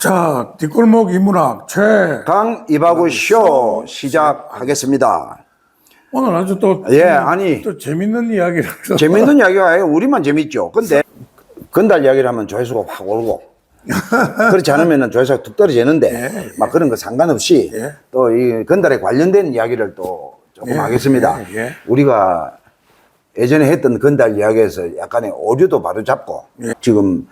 자, 뒷골목 인문학 강 이바구 쇼 시작하겠습니다. 오늘 아주 또 아니 또 재밌는 이야기를 재밌는 이야기가 아니고 우리만 재밌죠. 근데 건달 이야기를 하면 조회수가 확 오르고 그렇지 않으면 조회수가 뚝 떨어지는데 막 그런 거 상관없이 또 이 건달에 관련된 이야기를 또 조금 하겠습니다. 우리가 예전에 했던 건달 이야기에서 약간의 오류도 바로잡고 지금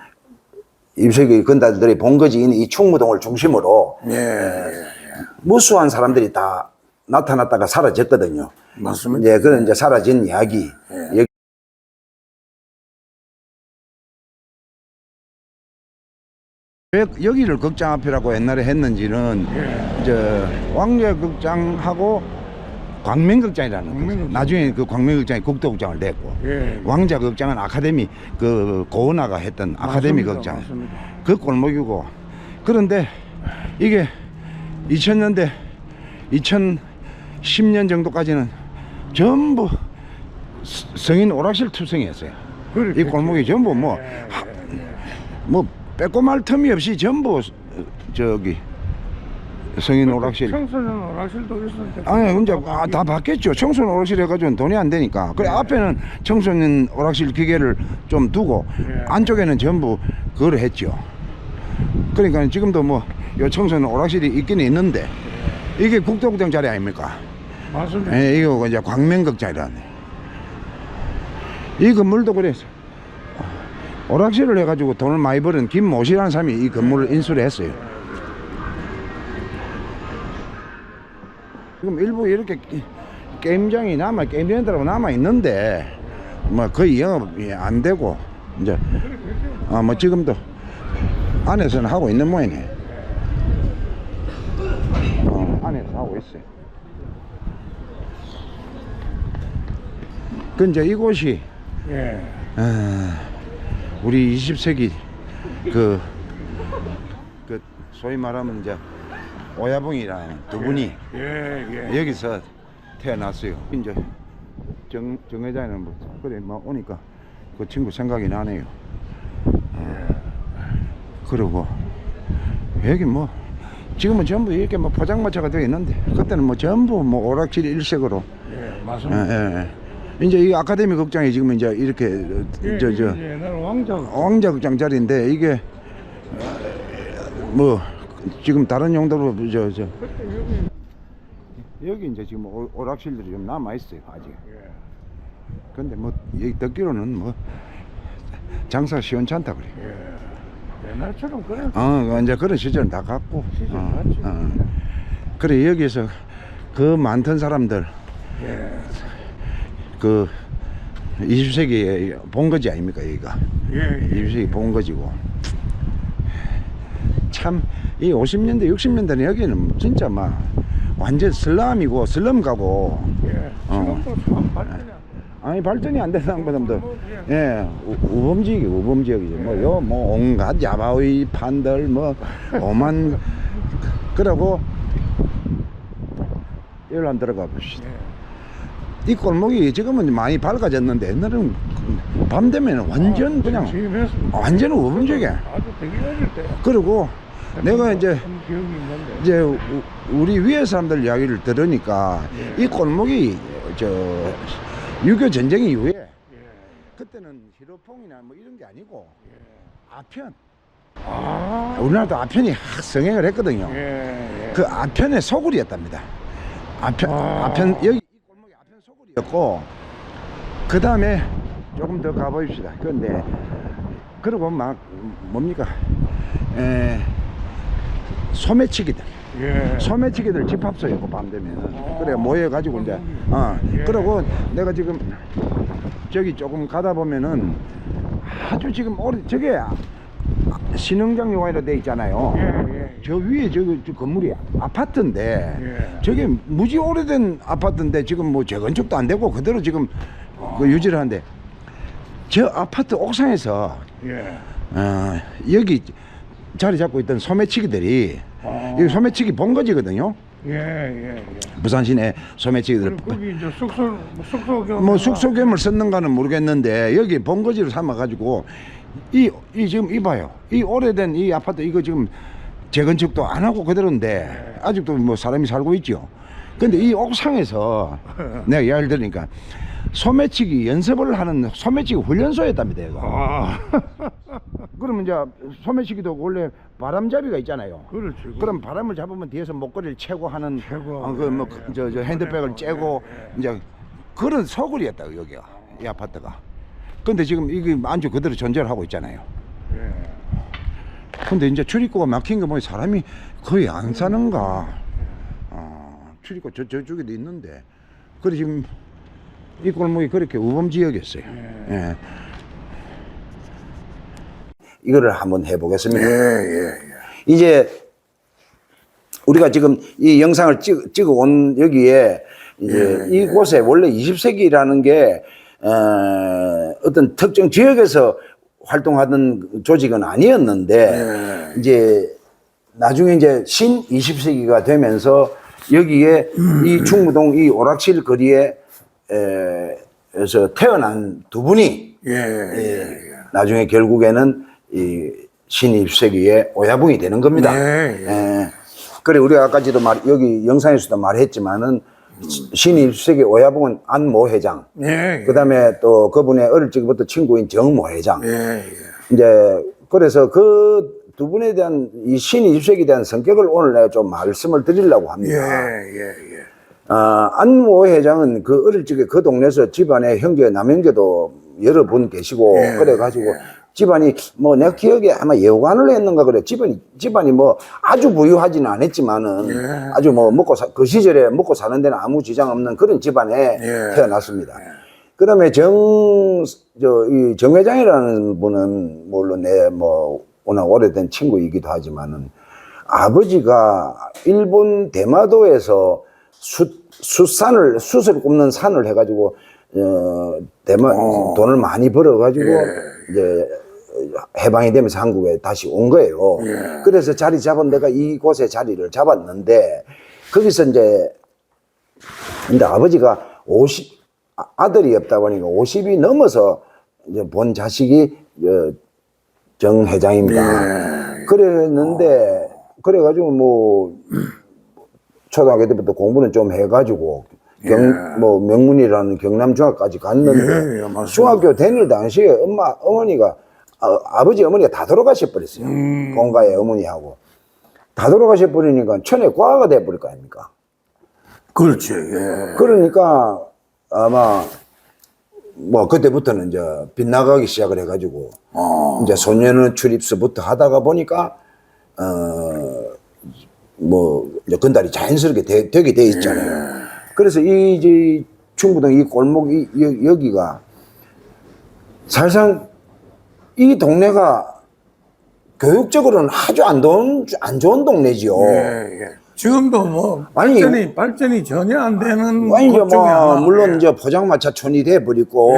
입세기 건달들이 본거지인 이 충무동을 중심으로 무수한 사람들이 다 나타났다가 사라졌거든요. 맞습니다. 그런 이제 사라진 이야기. 왜 여기를 극장 앞이라고 옛날에 했는지는 왕자극장하고 광명극장이라는 거죠. 나중에 그 광명극장이 국도극장을 냈고 왕자극장은 아카데미 그 고은하가 했던 아카데미 극장 그 골목이고, 그런데 이게 2000년대 2010년 정도까지는 전부 성인 오락실 투성이었어요. 이 골목이 전부 뭐 빼고 말 틈이 없이 전부 저기 성인 오락실. 청소년 오락실도 있었는데. 아니, 이제 다 바뀌었죠. 청소년 오락실 해가지고는 돈이 안 되니까. 그래, 앞에는 청소년 오락실 기계를 좀 두고, 안쪽에는 전부 그걸 했죠. 그러니까 지금도 뭐, 요 청소년 오락실이 있긴 있는데, 이게 국도극장 자리 아닙니까? 맞습니다. 이거 이제 광명극장이라네. 이 건물도 그래서, 오락실을 해가지고 돈을 많이 버는 김모씨라는 사람이 이 건물을 인수를 했어요. 지금 일부 이렇게 게임장이 게임센터라고 남아있는데, 뭐 거의 영업이 안 되고, 이제, 뭐 지금도 안에서는 하고 있는 모양이네. 안에서 하고 있어요. 그 이제 이곳이, 우리 20세기 그 소위 말하면 이제 오야붕이라는 두 분이 여기서 태어났어요. 이제 정 회장은 뭐 그래 뭐 오니까 그 친구 생각이 나네요. 그리고 여기 뭐 지금은 전부 이렇게 뭐 포장마차가 되어 있는데 그때는 뭐 전부 뭐 오락실 일색으로. 맞습니다. 이제 이 아카데미 극장이 지금 이제 이렇게 옛날 왕자 극장 자리인데 이게 뭐 지금 다른 용도로 여기 이제 지금 오락실들이 좀 남아 있어요 아직. 근데 뭐 여기 듣기로는 뭐 장사 시원찮다 그래. 옛날처럼 그래. 이제 그런 시절은 다 갔고. 그래 여기서 그 많던 사람들 그 20세기에 본거지 아닙니까 여기가. 20세기 본거지고. 참 이 50년대 60년대는 여기는 진짜 막 완전 슬럼이고 슬럼 가고. 지금도 참 발전이 아니 발전이 안 되는 것보다도 우범지역이죠. 뭐 온갖 야바위 판들 뭐 오만 그러고 여기 한번 들어가 봅시다. 이 골목이 지금은 많이 밝아졌는데 옛날에는 밤 되면 완전 그냥 완전 우범지역이야. 아주 되게 어릴 때. 그리고 내가 이제 기억이 있는데. 우리 위에 사람들 이야기를 들으니까 이 골목이 6.25 전쟁 이후에 그때는 히로퐁이나 뭐 이런 게 아니고 아편 우리나라도 아편이 성행을 했거든요. 그 아편의 소굴이었답니다. 아편 여기 이 골목이 아편 소굴이었고, 그 다음에 조금 더 가보십시다. 그런데 그리고 막 뭡니까 소매치기들. 소매치기들 집합소였고 밤 되면 그래 모여가지고 이제 그리고 내가 지금 저기 조금 가다 보면은 아주 지금 저게 신흥장 요가이라 돼 있잖아요. 저 위에 저 건물이 아파트인데 저게 무지 오래된 아파트인데 지금 뭐 재건축도 안 되고 그대로 지금 그 유지를 하는데 저 아파트 옥상에서 여기 자리 잡고 있던 소매치기들이 이 소매치기 본거지거든요. 부산 시내 소매치기들. 거기 이제 숙소겸 뭐 숙소겸을 썼는가는 모르겠는데 여기 본거지를 삼아 가지고 이 지금 이봐요. 이 오래된 이 아파트 이거 지금 재건축도 안 하고 그대로인데 아직도 뭐 사람이 살고 있죠. 근데 이 옥상에서 내가 이야기를 들으니까 소매치기 연습을 하는 소매치기 훈련소였답니다, 이거. 아, 그러면 이제 소매치기도 원래 바람잡이가 있잖아요. 그렇지. 그럼 바람을 잡으면 뒤에서 목걸이를 채고 하는 채고. 저 핸드백을 째고 이제 그런 소굴이었다, 여기가. 이 아파트가. 근데 지금 이게 안주 그대로 존재를 하고 있잖아요. 예. 근데 이제 출입구가 막힌 거 보니 사람이 거의 안 사는가. 출입구 저쪽에도 있는데. 그래 지금 이 골목이 그렇게 우범지역이었어요. 예. 이거를 한번 해보겠습니다. 이제 우리가 지금 이 영상을 찍어 온 여기에 이제 이곳에 원래 20세기라는 게 어떤 특정 지역에서 활동하던 조직은 아니었는데 이제 나중에 이제 신 20세기가 되면서 여기에 이 충무동 이 오락실 거리에 에서 태어난 두 분이 나중에 결국에는 이 신 20세기의 오야붕이 되는 겁니다. 그래 우리가 아까지도 여기 영상에서도 말했지만은 신 20세기 오야붕은 안모 회장, 그다음에 또 그분의 어릴 적부터 친구인 정모 회장. 이제 그래서 그 두 분에 대한 이 신 20세기에 대한 성격을 오늘 내가 좀 말씀을 드리려고 합니다. 안모 회장은 그 어릴 적에 그 동네에서 집안에 형제 남형제도 여러 분 계시고 그래가지고 집안이 뭐 내가 기억에 아마 예우관을 했는가 그래. 집안이 뭐 아주 부유하지는 않았지만은 아주 뭐 그 시절에 먹고 사는 데는 아무 지장 없는 그런 집안에 태어났습니다. 그다음에 이 정 회장이라는 분은 물론 내 뭐 워낙 오래된 친구이기도 하지만은 아버지가 일본 대마도에서 숯을 굽는 산을 해가지고 돈을 많이 벌어가지고 이제 해방이 되면서 한국에 다시 온 거예요. 그래서 자리 잡은 데가 이곳에 자리를 잡았는데 거기서 이제 근데 아버지가 아들이 없다 보니까 50이 넘어서 이제 본 자식이 정 회장입니다. 그랬는데 그래가지고 뭐 초등학교 때부터 공부는 좀 해가지고 뭐 명문이라는 경남중학까지 갔는데 중학교 다닐 당시에 어머니가 아버지 어머니가 다 돌아가셔 버렸어요. 본가의 어머니하고 다 돌아가셔 버리니까 천에 과가 돼 버릴 거 아닙니까? 그렇지. 그러니까 아마 뭐 그때부터는 이제 빗나가기 시작을 해가지고 이제 소년원 출입서부터 하다가 보니까 뭐 이제 건달이 자연스럽게 되게 돼 있잖아요. 그래서 이제 충무동 이 골목 여기가 사실상 이 동네가 교육적으로는 아주 안 좋은 동네지요. 지금도 뭐 발전이 전혀 안 되는 아니 이제 곳 중에 하나. 물론 이제 포장마차촌이 돼 버리고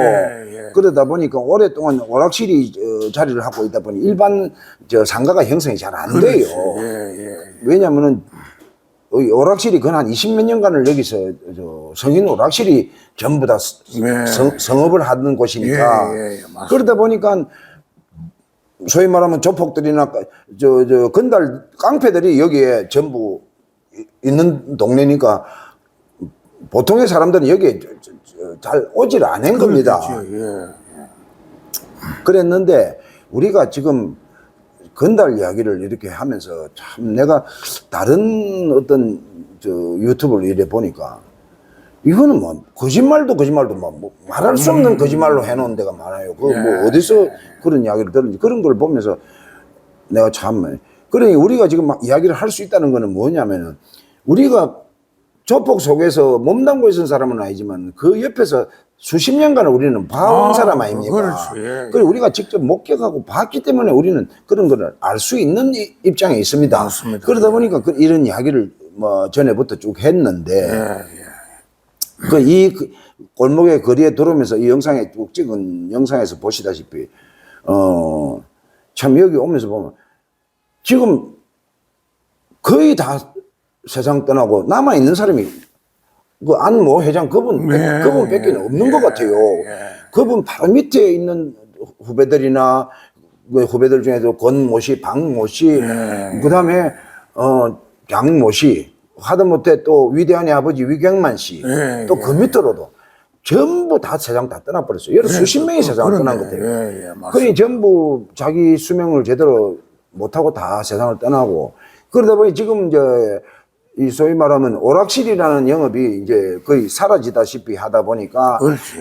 그러다 보니까 오랫동안 오락실이 자리를 하고 있다 보니 일반 상가가 형성이 잘 안 돼요. 왜냐면은 오락실이 한 20몇 년간을 여기서 성인 오락실이 전부 다 성업을 하는 곳이니까 그러다 보니까 소위 말하면 조폭들이나 건달 깡패들이 여기에 전부 있는 동네니까 보통의 사람들은 여기에 잘 오질 않은 겁니다. 그랬는데 우리가 지금 건달 이야기를 이렇게 하면서 참 내가 다른 어떤 유튜브를 이래 보니까 이거는 뭐 거짓말도 뭐 말할 수 없는 거짓말로 해놓은 데가 많아요. 그 뭐 어디서 그런 이야기를 들은지 그런 걸 보면서 내가 참 그러니 우리가 지금 막 이야기를 할 수 있다는 거는 뭐냐면은 우리가 조폭 속에서 몸담고 있는 사람은 아니지만 그 옆에서 수십 년간을 우리는 봐온 사람 아닙니까? 그리고 우리가 직접 목격하고 봤기 때문에 우리는 그런 거를 알 수 있는 입장에 있습니다. 맞습니다. 그러다 보니까 이런 이야기를 뭐 전에부터 쭉 했는데 이 골목의 거리에 들어오면서 이 영상에 쭉 찍은 영상에서 보시다시피 참 여기 오면서 보면 지금 거의 다 세상 떠나고 남아 있는 사람이 그 안모 회장 그분밖에 없는 것 같아요. 그분 바로 밑에 있는 후배들이나 그 후배들 중에도 권모 씨, 박모 씨, 그다음에 장모 씨, 하다못해 또 위대한의 아버지 위경만 씨, 또 그 밑으로도 전부 다 세상 다 떠나버렸어요. 여러 수십 명이 세상을 떠난 것들이에요. 그러니 전부 자기 수명을 제대로 못하고 다 세상을 떠나고, 그러다 보니 지금 이제 이 소위 말하면 오락실이라는 영업이 이제 거의 사라지다시피 하다 보니까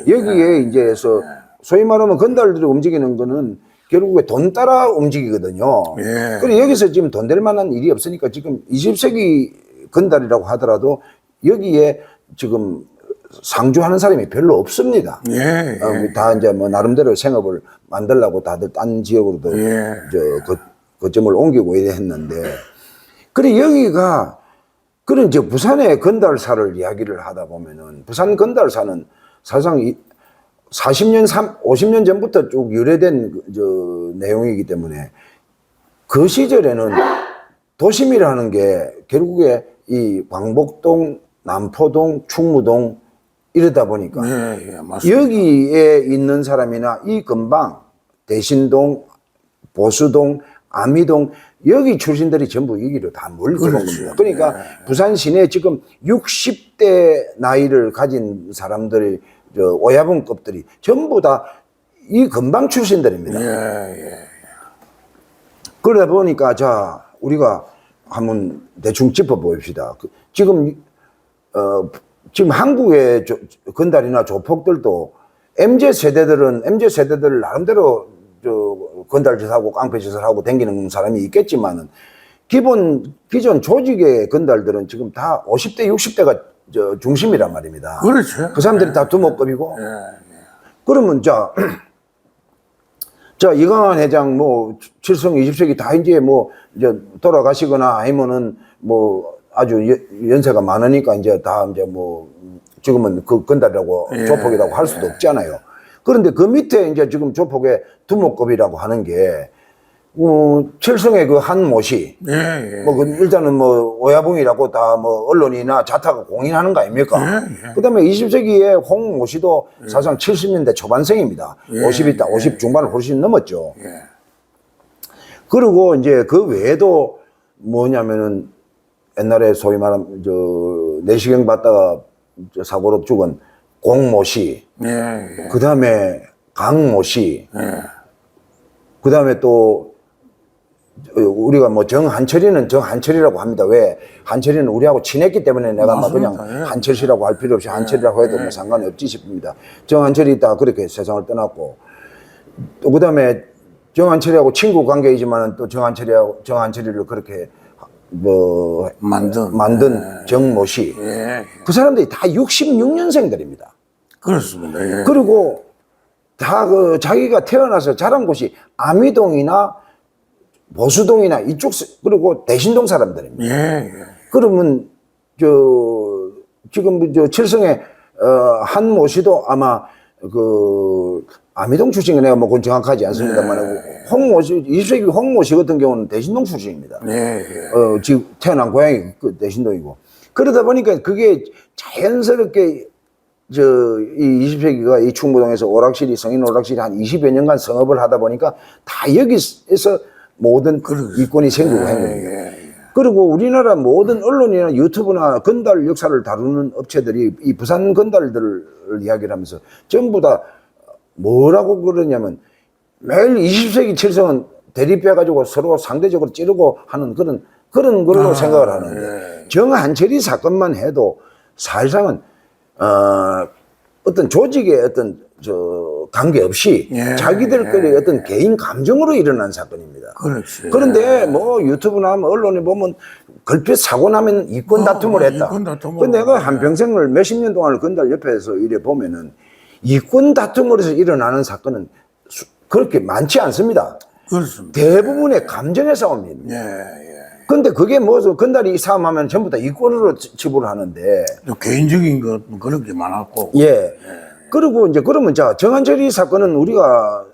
여기에 이제서 소위 말하면 건달들이 움직이는 거는 결국에 돈 따라 움직이거든요. 그리고 여기서 지금 돈 될 만한 일이 없으니까 지금 20세기 건달이라고 하더라도 여기에 지금 상주하는 사람이 별로 없습니다. 다 이제 뭐 나름대로 생업을 만들려고 다들 딴 지역으로도 거점을 옮기고 이래 했는데, 그래 여기가 그런 이제 부산의 건달사를 이야기를 하다 보면은 부산 건달사는 사실상 40년, 50년 전부터 쭉 유래된 내용이기 때문에 그 시절에는 도심이라는 게 결국에 이 광복동, 남포동, 충무동 이러다 보니까 여기에 있는 사람이나 이 근방 대신동, 보수동, 아미동 여기 출신들이 전부 여기로 다 몰려온 겁니다. 그러니까 부산 시내에 지금 60대 나이를 가진 사람들이 오야분급들이 전부 다 이 근방 출신들입니다. 그러다 보니까 자 우리가 한번 대충 짚어봅시다. 지금 한국의 건달이나 조폭들도 MZ세대들 나름대로 건달짓 하고 깡패짓을 하고 댕기는 사람이 있겠지만은 기존 조직의 건달들은 지금 다 50대, 60대가 중심이란 말입니다. 그렇죠. 그 사람들이 다 두목급이고. 그러면 자, 이강환 회장 칠성 20세기 다 이제 돌아가시거나 아니면은 아주 연세가 많으니까 이제 다 이제 지금은 그 건달이라고 조폭이라고 할 수도 없잖아요. 그런데 그 밑에 이제 지금 조폭의 두목급이라고 하는 게 칠성의 그 한모 씨, 일단은 오야붕이라고 다 언론이나 자타가 공인하는 거 아닙니까? 그다음에 20세기에 홍모 씨도 사실상 70년대 초반생입니다. 50 중반을 훨씬 넘었죠. 그리고 이제 그 외에도 뭐냐면은 옛날에 소위 말하면 내시경 받다가 사고로 죽은 공모 씨, 그다음에 강모 씨, 그다음에 또 우리가 정한철이는 정한철이라고 합니다. 왜? 한철이는 우리하고 친했기 때문에 내가 그냥 한철 씨라고 할 필요 없이 한철이라고 해도 상관이 없지 싶습니다. 정한철이 있다가 그렇게 세상을 떠났고, 또 그다음에 정한철이하고 친구 관계이지만은 또 정한철이를 그렇게 만든 정모 씨. 그 사람들이 다 66년생들입니다. 그렇습니다. 그리고 다 자기가 태어나서 자란 곳이 아미동이나 보수동이나 이쪽, 그리고 대신동 사람들입니다. 그러면 지금 칠성의 한모 씨도 아마 아미동 출신이 내가 그건 정확하지 않습니다만 홍모 씨, 20세기 홍모 씨 같은 경우는 대신동 출신입니다. 지금 태어난 고향이 그 대신동이고. 그러다 보니까 그게 자연스럽게 이 20세기가 이 충무동에서 성인 오락실이 한 20여 년간 성업을 하다 보니까 다 여기서 모든 이권이 생기고 한 겁니다. 그리고 우리나라 모든 언론이나 유튜브나 건달 역사를 다루는 업체들이 이 부산 건달들을 이야기를 하면서 전부 다 뭐라고 그러냐면 매일 20세기 칠성은 대립해가지고 서로 상대적으로 찌르고 하는 그런 걸로 생각을 하는데 정한철이 사건만 해도 사실상은 어떤 조직의 어떤 관계없이 자기들끼리 어떤 개인 감정으로 일어난 사건입니다. 그런데 유튜브나 언론에 보면 걸핏 사고 나면 이권 다툼을 했다. 그 내가 한평생을 몇십 년 동안 건달 옆에서 이래 보면은 이권 다툼으로 해서 일어나는 사건은 그렇게 많지 않습니다. 대부분의 감정의 싸움입니다. 근데 그게 건달이 싸움하면 전부 다 이권으로 치부를 하는데. 개인적인 것 그런 게 많았고. 그리고 이제 그러면 정한철이 사건은 우리가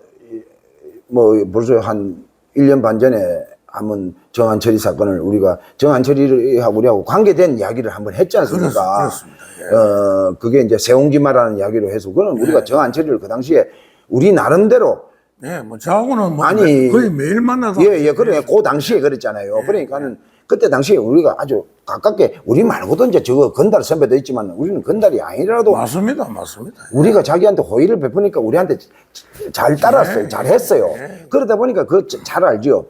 벌써 한 1년 반 전에 한번 정한철이 사건을 정한철이하고 우리하고 관계된 이야기를 한번 했지 않습니까? 그게 이제 세옹지마라는 이야기로 해서 그건 우리가 정한철이를 그 당시에 우리 나름대로 예, 뭐 저하고는 뭐 아니, 거의 매일 만나서 예, 그래. 그 당시에 그랬잖아요. 그러니까는 그때 당시에 우리가 아주 가깝게, 우리 말고도 이제 저거 건달 선배도 있지만 우리는 건달이 아니라도 맞습니다. 우리가 자기한테 호의를 베푸니까 우리한테 잘 따랐어요. 잘 했어요. 그러다 보니까 그거 잘 알죠.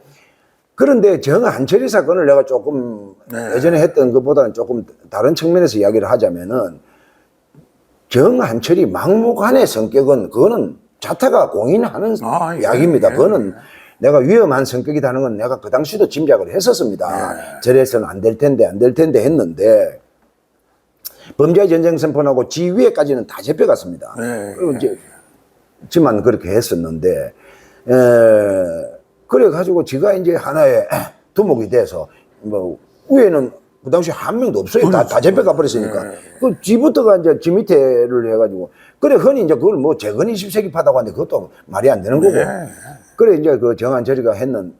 그런데 정한철이 사건을 내가 조금 예전에 했던 것보다는 조금 다른 측면에서 이야기를 하자면은 정한철이 막무가내 성격은 그거는 자타가 공인하는 이야기입니다. 그거는 내가 위험한 성격이라는 건 내가 그 당시도 짐작을 했었습니다. 저래서는 안 될 텐데 했는데 범죄 전쟁 선포하고 지휘에까지는 다 잡혀갔습니다. 그리고 이제 지만 그렇게 했었는데 그래가지고 지가 이제 하나의 두목이 돼서 뭐 위에는 그 당시 한 명도 없어요. 다 잡혀가 버렸으니까. 그 지부터가 이제 지 밑에를 해가지고 그래 흔히 이제 그걸 뭐 재건 20세기 파다고 하는데 그것도 말이 안 되는 거고. 그래 이제 그 정한철이가 했는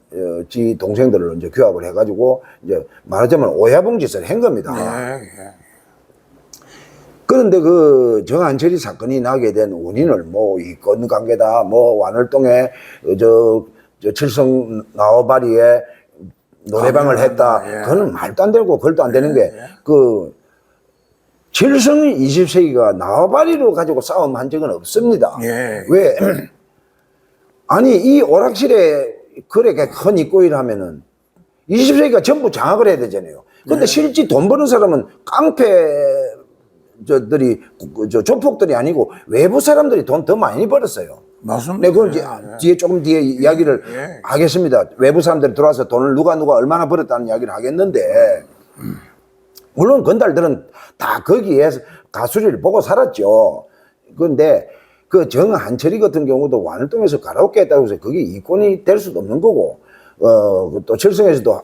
지 동생들을 이제 규합을 해가지고 이제 말하자면 오야봉 짓을 한 겁니다. 그런데 그 정한철이 사건이 나게 된 원인을 뭐 이권 관계다, 뭐 완월동에 저 칠성 나와바리에 노래방을 했다. 그거는 말도 안 되고 걸도 안 되는 게 그 칠성 20세기가 나와바리로 가지고 싸움한 적은 없습니다. 왜? 아니 이 오락실에 그렇게 큰 입고일 하면은 20세기가 전부 장악을 해야 되잖아요. 근데 실제 돈 버는 사람은 깡패 저 조폭들이 아니고 외부 사람들이 돈 더 많이 벌었어요. 맞습니다. 네, 그건 이제 조금 뒤에 이야기를 하겠습니다. 외부 사람들이 들어와서 돈을 누가 얼마나 벌었다는 이야기를 하겠는데, 물론 건달들은 다 거기에 가수리를 보고 살았죠. 그런데 그 정한철이 같은 경우도 완월동에서 가라오케 했다고 해서 그게 이권이 될 수도 없는 거고, 또 칠성에서도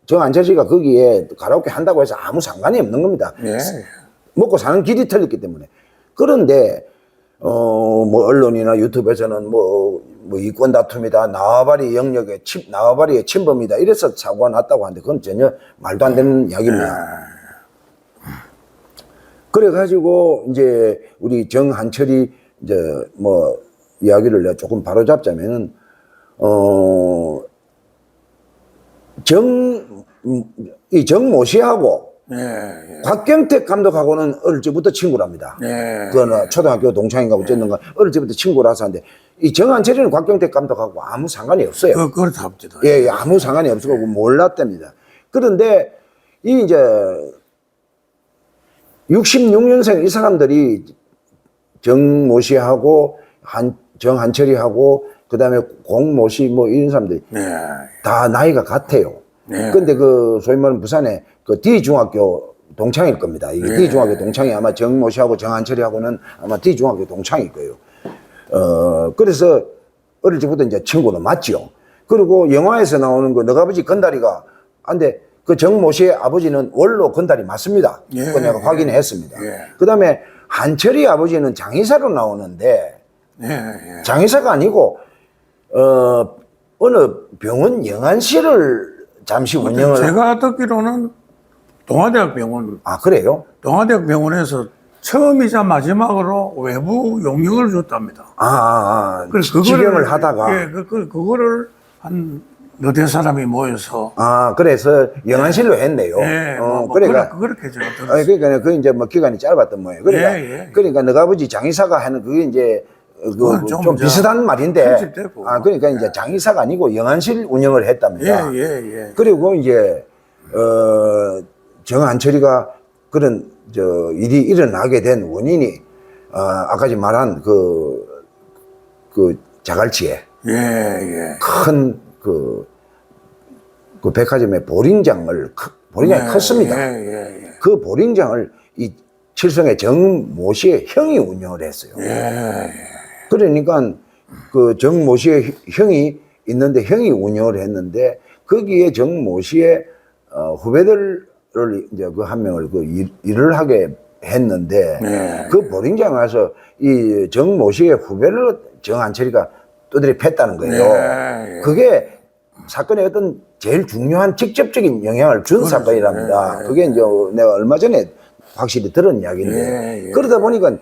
정한철이가 거기에 가라오케 한다고 해서 아무 상관이 없는 겁니다. 먹고 사는 길이 틀렸기 때문에. 그런데 뭐 언론이나 유튜브에서는 뭐 이권 다툼이다, 나와바리 영역에 나와바리의 침범이다 이래서 사고가 났다고 하는데 그건 전혀 말도 안 되는 이야기입니다. 그래가지고 이제 우리 정한철이 이제 뭐 이야기를 내가 조금 바로 잡자면은 이 정모 씨하고 곽경택 감독하고는 어릴 적부터 친구랍니다. 그거는 초등학교 동창인가 어쨌는가 어릴 적부터 친구라서 하는데 이 정한철이는 곽경택 감독하고 아무 상관이 없어요. 그렇답니다. 예, 아무 상관이 없고 몰랐답니다. 그런데 이 이제 66년생 이 사람들이 정모 씨하고 정한철이하고 그다음에 공모 씨 뭐 이런 사람들이 다 나이가 같아요. 근데 그 소위 말하는 부산에 그 D중학교 동창일 겁니다. 이게 D중학교 동창이 아마 정모 씨하고 정한철이하고는 아마 D중학교 동창일 거예요. 그래서 어릴 적부터 이제 친구는 맞죠. 그리고 영화에서 나오는 그 너아버지 건달이가 근데 그 정모 씨의 아버지는 원로 건달이 맞습니다. 그거 내가 확인했습니다. 그 다음에 한철이 아버지는 장의사로 나오는데 장의사가 아니고 어느 병원 영안실을 잠시 운영을 제가 듣기로는 동아대학 병원. 그래요? 동아대학 병원에서 처음이자 마지막으로 외부 용역을 줬답니다. 그래서 지병을 하다가 그거를 한 너대 사람이 모여서 그래서 영안실로 했네요. 그러니까 그렇게 제가 들었어요. 그러니까 그 이제 뭐 기간이 짧았던 모양. 그러니까 너가 아버지 장의사가 하는 그게 이제 좀 비슷한 말인데 그러니까 이제 장의사가 아니고 영안실 운영을 했답니다. 그리고 이제 정한철이가 그런 일이 일어나게 된 원인이 아까 말한 그 자갈치에 큰 그 백화점의 보링장이 컸습니다. 그 보링장을 이 칠성의 정모 씨의 형이 운영을 했어요. 그러니까 그 정모 씨의 형이 있는데 형이 운영을 했는데 거기에 정모 씨의 후배들을 이제 그 한 명을 일을 하게 했는데 그 보링장에 와서 이 정모 씨의 후배를 정한철이가 두드려 팼다는 거예요. 그게 사건의 어떤 제일 중요한 직접적인 영향을 준 사건이랍니다. 그게 이제 내가 얼마 전에 확실히 들은 이야기인데 그러다 보니까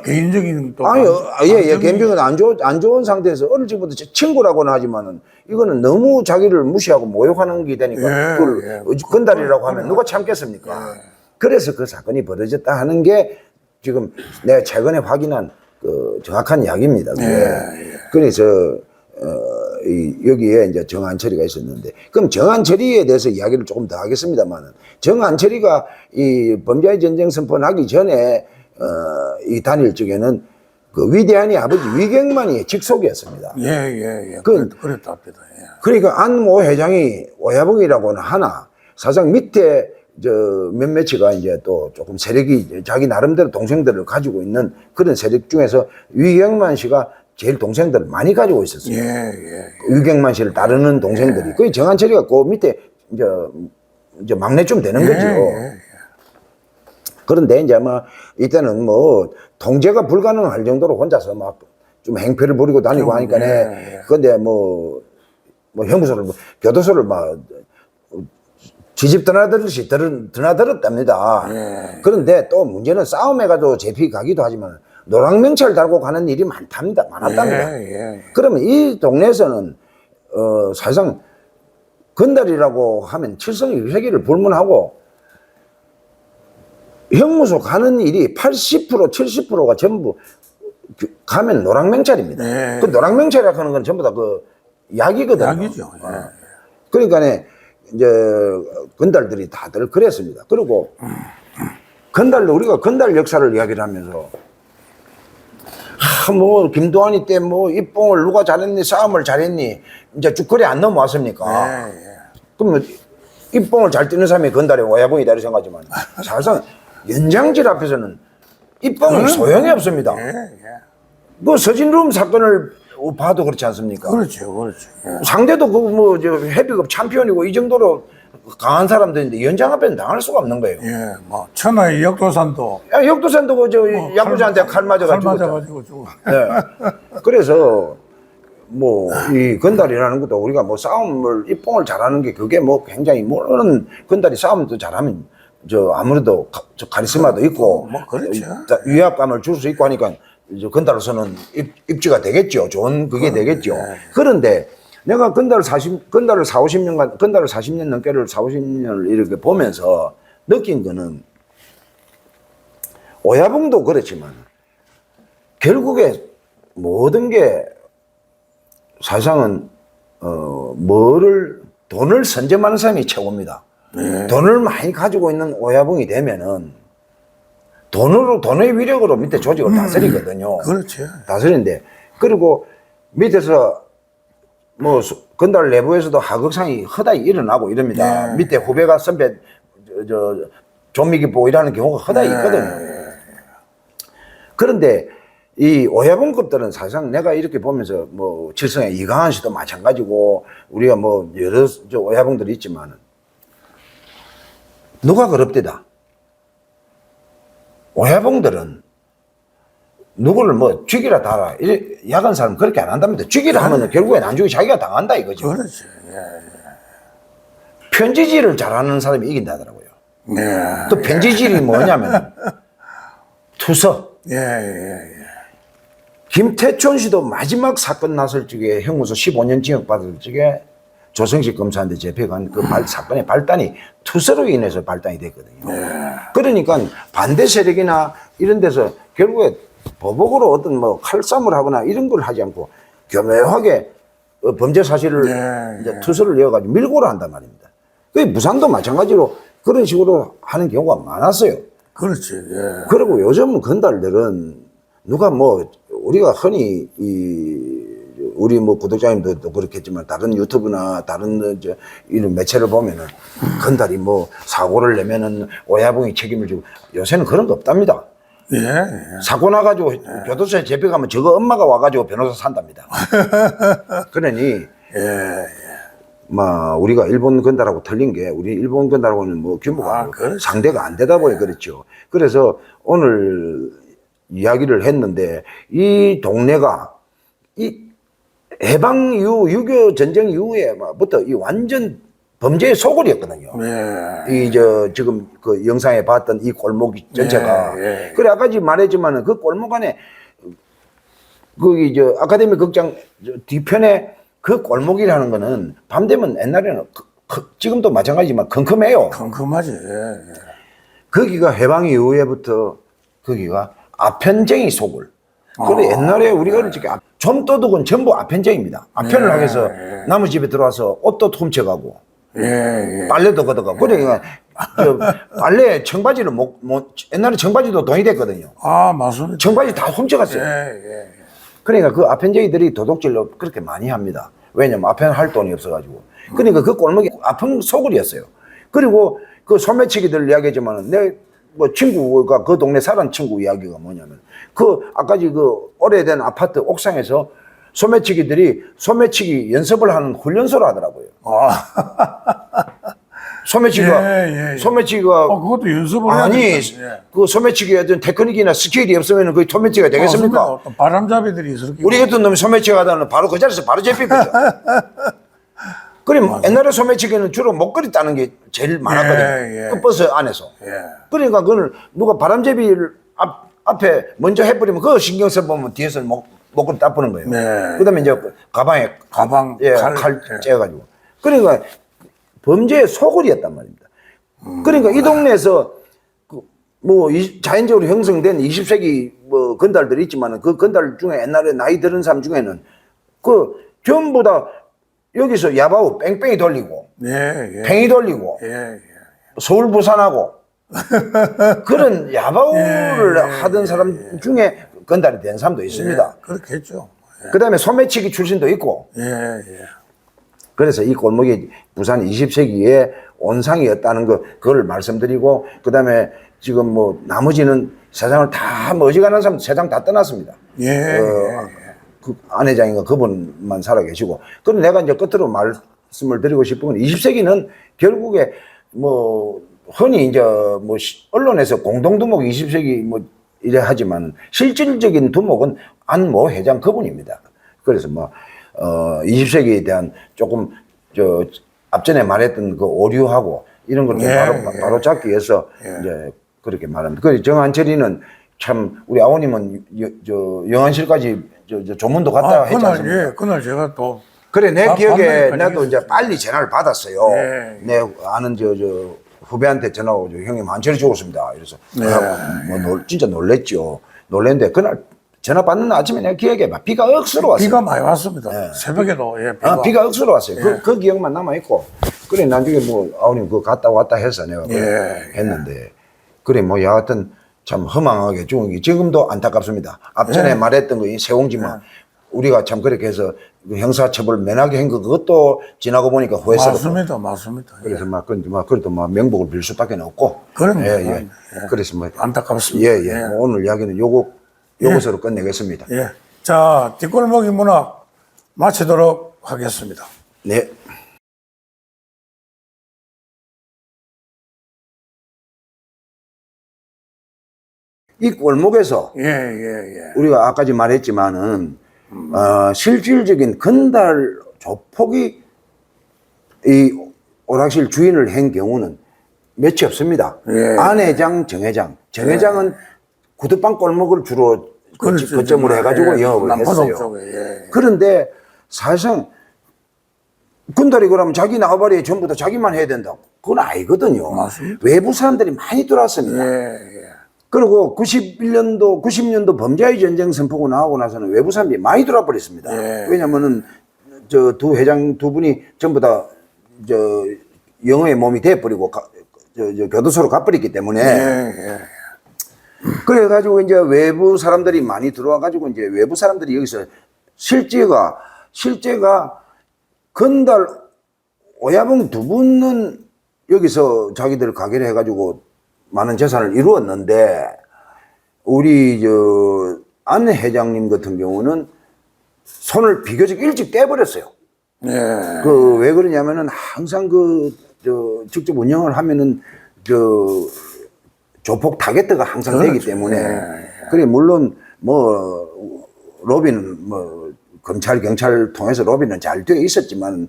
개인적인 또 아니, 예, 감정이- 개인적인 안 좋은 상태에서 어릴 적부터 친구라고는 하지만은 이거는 너무 자기를 무시하고 모욕하는 게 되니까 예, 그걸 예. 건달이라고 하면 누가 참겠습니까? 그래서 그 사건이 벌어졌다 하는 게 지금 내가 최근에 확인한 그 정확한 이야기입니다. 그래서 여기에 이제 정한철이가 있었는데, 그럼 정한철이에 대해서 이야기를 조금 더 하겠습니다만은, 정한철이가 이 범죄의 전쟁 선포하기 전에 이 단일 쪽에는 그 위대한이 아버지 위경만이 직속이었습니다. 예. 그랬답니다. 예. 그러니까 안모 회장이 오야붕이라고는 하나 사상 밑에 저 몇몇이가 이제 또 조금 세력이 이제 자기 나름대로 동생들을 가지고 있는 그런 세력 중에서 위경만 씨가 제일 동생들을 많이 가지고 있었어요. 위경만 씨를 따르는 동생들이. 그 정한철이가 그 밑에 이제 막내쯤 되는 거죠. 그런데 이제 아마 이때는 뭐 통제가 불가능할 정도로 혼자서 막 좀 행패를 부리고 다니고 하니까네. 근데 뭐 형무소를 교도소를 막 지집 드나들듯이 드나들었답니다. 그런데 또 문제는 싸움해가지고 제피 가기도 하지만 노랑명찰 달고 가는 일이 많았답니다. 그러면 이 동네에서는 사실상 건달이라고 하면 칠성유색이를 불문하고 형무소 가는 일이 80% 70%가 전부 가면 노랑명찰입니다. 그 노랑명찰이라고 하는 건 전부 다 그 약이거든요. 약이죠. 그러니까 이제 건달들이 다들 그랬습니다. 그리고 우리가 건달 역사를 이야기를 하면서 뭐 김도환이 때 뭐 입봉을 누가 잘했니 싸움을 잘했니 이제 쭉 그래 안 넘어왔습니까? 그러면 입봉을 잘 뛰는 사람이 건달의 오야봉이다 이렇게 생각하지만 사실상 연장질 앞에서는 입봉이 소용이 없습니다. 그 서진룸 사건을 봐도 그렇지 않습니까? 그렇죠. 상대도 그 뭐 헤비급 챔피언이고 이 정도로 강한 사람들인데 연장 앞에는 당할 수가 없는 거예요. 뭐 천하의 역도산도 역도산도 그 야구자한테 칼 맞아가지고 죽어. 그래서 뭐 이 건달이라는 것도 우리가 뭐 싸움을 입봉을 잘하는 게 그게 뭐 굉장히 물론 건달이 싸움도 잘하면 아무래도 카리스마도 있고 뭐 그렇죠. 위압감을 줄 수 있고 하니까 건달로서는 입지가 되겠죠. 좋은 그게 되겠죠. 그런데 내가 건달을 40년 넘게를 50년을 이렇게 보면서 느낀 거는 오야붕도 그렇지만 결국에 모든 게 사실상은 돈을 선점하는 사람이 최고입니다. 돈을 많이 가지고 있는 오야붕이 되면은 돈의 위력으로 밑에 조직을 다스리거든요. 그렇죠. 다스리는데, 그리고 밑에서 뭐 건달 내부에서도 하극상이 허다히 일어나고 이럽니다. 밑에 후배가 선배 조미기 보고 일하는 경우가 허다히 있거든요. 그런데 이 오야붕급들은 사실상 내가 이렇게 보면서 뭐 칠성의 이강한 씨도 마찬가지고 우리가 뭐 여러 오야붕들이 있지만 누가 그럽디다. 오야붕들은 누구를 뭐 죽이라 달아 야간 사람 그렇게 안 한답니다. 죽이라 하면 결국에 나중에 자기가 당한다 이거죠. 그렇죠. 편지질을 잘하는 사람이 이긴다더라고요. 또 편지질이 뭐냐면 투서. 김태촌 씨도 마지막 사건 났을 적에 형무소 15년 징역 받을 적에 조성식 검사한테 재패간 그 사건의 발단이 투서로 인해서 발단이 됐거든요. 그러니까 반대 세력이나 이런 데서 결국에 보복으로 어떤 뭐 칼싸움을 하거나 이런 걸 하지 않고 교묘하게 범죄 사실을 이제 투서를 이어가지고 밀고를 한단 말입니다. 그 부산도 마찬가지로 그런 식으로 하는 경우가 많았어요. 그렇지. 그리고 요즘 건달들은 누가 뭐 우리가 흔히 우리 뭐 구독자님들도 그렇겠지만 다른 유튜브나 다른 이런 매체를 보면은 건달이 뭐 사고를 내면은 오야붕이 책임을 지고 요새는 그런 거 없답니다. 사고 나가지고 교도소에 잡혀가면 저거 엄마가 와가지고 변호사 산답니다. 그러니 우리가 일본 건달하고 틀린 게 우리 일본 건달하고는 뭐 규모가 상대가 안 되다 보니 그렇죠. 그래서 오늘 이야기를 했는데 이 동네가 이 해방 이후 6.25 전쟁 이후에부터 이 완전 범죄의 소굴이었거든요. 예. 이 지금 그 영상에 봤던 이 골목 전체가. 예. 그래 아까 지금 말했지만은 그 골목 안에 거기 아카데미 극장 뒤편에 그 골목이라는 거는 밤 되면 옛날에는 지금도 마찬가지지만 컴컴해요. 컴컴하지. 예. 거기가 해방 이후에부터 거기가 아편쟁이 소굴. 그래 옛날에 우리가 어릴 적에 좀도둑은 전부 아편쟁입니다. 아편을 하기 위해서 남의 집에 들어와서 옷도 훔쳐가고 예. 빨래도 걷어가고. 그러니까 빨래 청바지를 옛날에 청바지도 돈이 됐거든요. 아, 맞습니다. 청바지 다 훔쳐갔어요. 예. 그러니까 그 아편쟁이들이 도둑질로 그렇게 많이 합니다. 왜냐면 아편 할 돈이 없어가지고. 그러니까 그 골목이 아편 소굴이었어요. 그리고 그 소매치기들 이야기했지만은 내 뭐 친구가 그 동네 사는 친구 이야기가 뭐냐면 아까 그 오래된 아파트 옥상에서 소매치기들이 소매치기 연습을 하는 훈련소를 하더라고요. 소매치기가 소매치기가 그것도 연습을 아니 해야 그 소매치기 어떤 테크닉이나 스킬이 없으면 그 소매치기가 되겠습니까? 바람잡이들이 있을 우리 같은 놈이 소매치기 하다는 바로 그 자리에서 바로 잡히거든. 그럼 옛날에 소매치기는 주로 목걸이 따는 게 제일 많았거든요. 그 버스 안에서. 그러니까 그걸 누가 바람잡이를 앞에 먼저 해버리면 그거 신경 써보면 뒤에서 목걸이 따보는 거예요. 그 다음에 이제 가방에 가방 칼 째가지고. 그러니까 범죄의 소굴이었단 말입니다. 그러니까 이 동네에서 뭐 자연적으로 형성된 20세기 뭐 건달들이 있지만 그 건달 중에 옛날에 나이 들은 사람 중에는 그 전부 다 여기서 야바우 뺑뺑이 돌리고 팽이 돌리고 서울 부산하고 그런 야바우를 하던 사람 중에 건달이 된 사람도 있습니다. 그렇겠죠. 그 다음에 소매치기 출신도 있고. 그래서 이 골목이 부산 20세기의 온상이었다는 그걸 말씀드리고, 그 다음에 지금 뭐 나머지는 세상을 다 어지간한 사람 세상 다 떠났습니다. 그 안회장인가 그분만 살아 계시고. 그런데 내가 이제 끝으로 말씀을 드리고 싶은 건 20세기는 결국에 뭐 흔히 이제 뭐 언론에서 공동두목 20세기 뭐 이래 하지만 실질적인 두목은 안모 회장 그분입니다. 그래서 뭐 20세기에 대한 조금 앞전에 말했던 그 오류하고 이런 걸 바로 잡기 위해서 이제 그렇게 말합니다. 그 정한철이는 참 우리 아버님은 영안실까지 조문도 갔다 했지 않습니까? 그날 제가 또 그래 내 기억에 나도 이제 빨리 전화를 받았어요. 내 아는 후배한테 전화 오고 형님 한철이 죽었습니다. 이래서 진짜 놀랬죠. 놀랬는데 그날 전화 받는 아침에 내가 기억해 봐. 비가 억수로 왔어요. 비가 많이 왔습니다. 새벽에도 비가 억수로 왔어요. 그 기억만 남아 있고. 그래 나중에 뭐 아버님 그거 갔다 왔다 해서 내가 했는데 그래 뭐 여하튼 참 허망하게 죽은 게 지금도 안타깝습니다. 앞전에 말했던 거 이 세옹지마 우리가 참 그렇게 해서 형사처벌 면하게 한 거 그것도 지나고 보니까 후회스럽고. 맞습니다. 그래서 그래도 명복을 빌 수밖에 없고. 그럼요. 그래서 안타깝습니다. 뭐 오늘 이야기는 요것으로 끝내겠습니다. 자, 뒷골목이 문학 마치도록 하겠습니다. 네. 이 골목에서 우리가 아까 말했지만은 실질적인 건달 조폭이 이 오락실 주인을 한 경우는 몇이 없습니다. 안회장, 정회장은 구두방 골목을 주로 거점으로 해가지고 영업을 했어요. 그런데 사실상 건달이 그러면 자기 나와바리에 전부 다 자기만 해야 된다고. 그건 아니거든요. 맞습니다. 외부 사람들이 많이 들어왔습니다. 그리고 90년도 범죄의 전쟁 선포가 나오고 나서는 외부 사람들이 많이 들어와 버렸습니다. 왜냐면은 두 회장 두 분이 전부 다 영어의 몸이 돼버리고 교도소로 가버렸기 때문에 그래가지고 이제 외부 사람들이 많이 들어와가지고 이제 외부 사람들이 여기서 실제가 건달 오야봉 두 분은 여기서 자기들 가게를 해가지고 많은 재산을 이루었는데 우리 안 회장님 같은 경우는 손을 비교적 일찍 떼버렸어요. 왜 그러냐면은 항상 직접 운영을 하면은 조폭 타겟트가 항상 되기 때문에 그래 물론 뭐 로비는 뭐 검찰 경찰 통해서 로비는 잘 되어 있었지만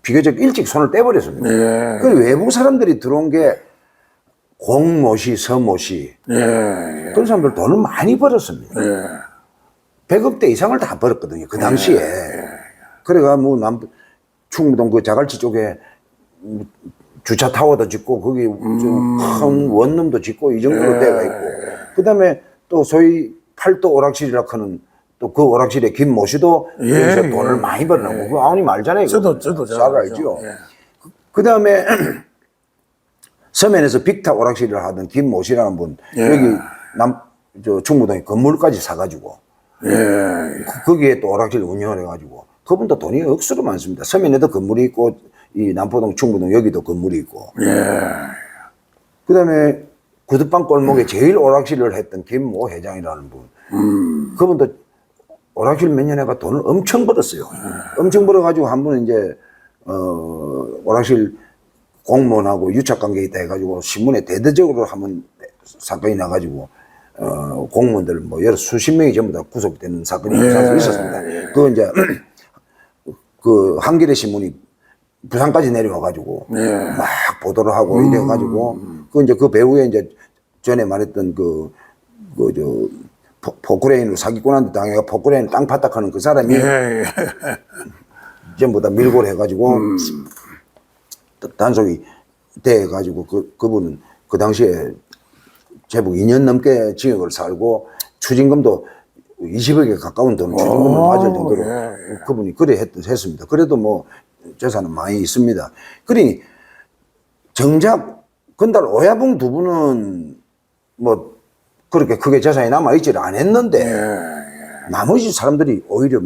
비교적 일찍 손을 떼버렸습니다. 예. 그 외국 사람들이 들어온 게 공모시, 서모시 예. 그런 사람들 돈을 많이 벌었습니다. 예. 100억대 이상을 다 벌었거든요. 그 당시에. 그래가 뭐 충무동 그 자갈치 쪽에 주차 타워도 짓고 거기 좀 큰 원룸도 짓고 이 정도로 돼가 있고 그다음에 또 소위 팔도 오락실이라 하는 또 그 오락실에 김모 씨도 여기서 돈을 많이 벌어놓고 그거 아무리 말잖아요. 저도 잘 알죠. 알죠. 예. 그다음에 서면에서 빅타 오락실을 하던 김모 씨라는 분 여기 저 충무동에 건물까지 사가지고 거기에 또 오락실 운영을 해가지고 그분도 돈이 억수로 많습니다. 서면에도 건물이 있고 이 남포동, 충무동 여기도 건물이 있고. 그다음에 구두방 골목에 제일 오락실을 했던 김모 회장이라는 분. 그분도 오락실 몇 년 해가 돈을 엄청 벌었어요. 엄청 벌어가지고 한 번은 이제 오락실 공무원하고 유착관계 있다 해가지고 신문에 대대적으로 한번 사건이 나가지고 공무원들 뭐 여러 수십 명이 전부 다 구속되는 사건이 있었습니다. 그거 이제 그 한겨레 신문이 부산까지 내려와가지고 막 보도를 하고 이래가지고 그 이제 그 배후에 이제 전에 말했던 포크레인으로 사기꾼한테 당해가 포크레인 땅 파닥하는 그 사람이 전부 다 밀고를 해가지고 단속이 돼가지고 그분은 그 당시에 제법 2년 넘게 징역을 살고 추징금도 20억에 가까운 돈 추징금을 맞을 정도로 그분이 그래 했습니다. 그래도 뭐 재산은 많이 있습니다. 그러니 정작 건달 오야붕 두 분은 뭐 그렇게 크게 재산이 남아있지를 않았는데 나머지 사람들이 오히려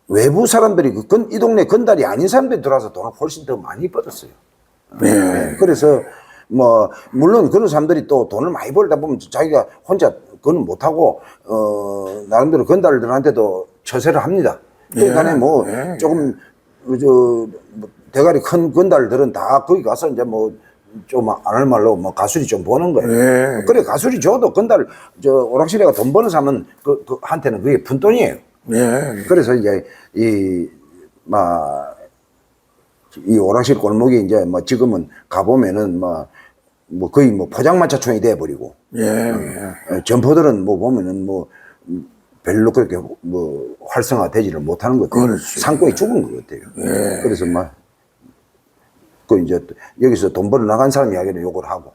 외부 사람들이 이 동네 건달이 아닌 사람들이 들어와서 돈을 훨씬 더 많이 벌었어요. 그래서 뭐 물론 그런 사람들이 또 돈을 많이 벌다 보면 자기가 혼자 그건 못하고 나름대로 건달들한테도 처세를 합니다. 그러니까 뭐 조금 뭐 대가리 큰 건달들은 다 거기 가서 이제 뭐 좀 안 할 말로 뭐 가수리 좀 보는 거예요. 그래 가수리 줘도 건달 오락실에가 돈 버는 사람은 그 한테는 그게 푼돈이에요. 그래서 이제 이 오락실 골목이 이제 뭐 지금은 가보면은 뭐 거의 뭐 포장마차촌이 돼버리고 점포들은 뭐 보면은 뭐 별로 그렇게 뭐 활성화되지를 못하는 것 같아요. 상권이 죽은 것 같아요. 그래서 그 이제 여기서 돈 벌어 나간 사람 이야기는 욕을 하고.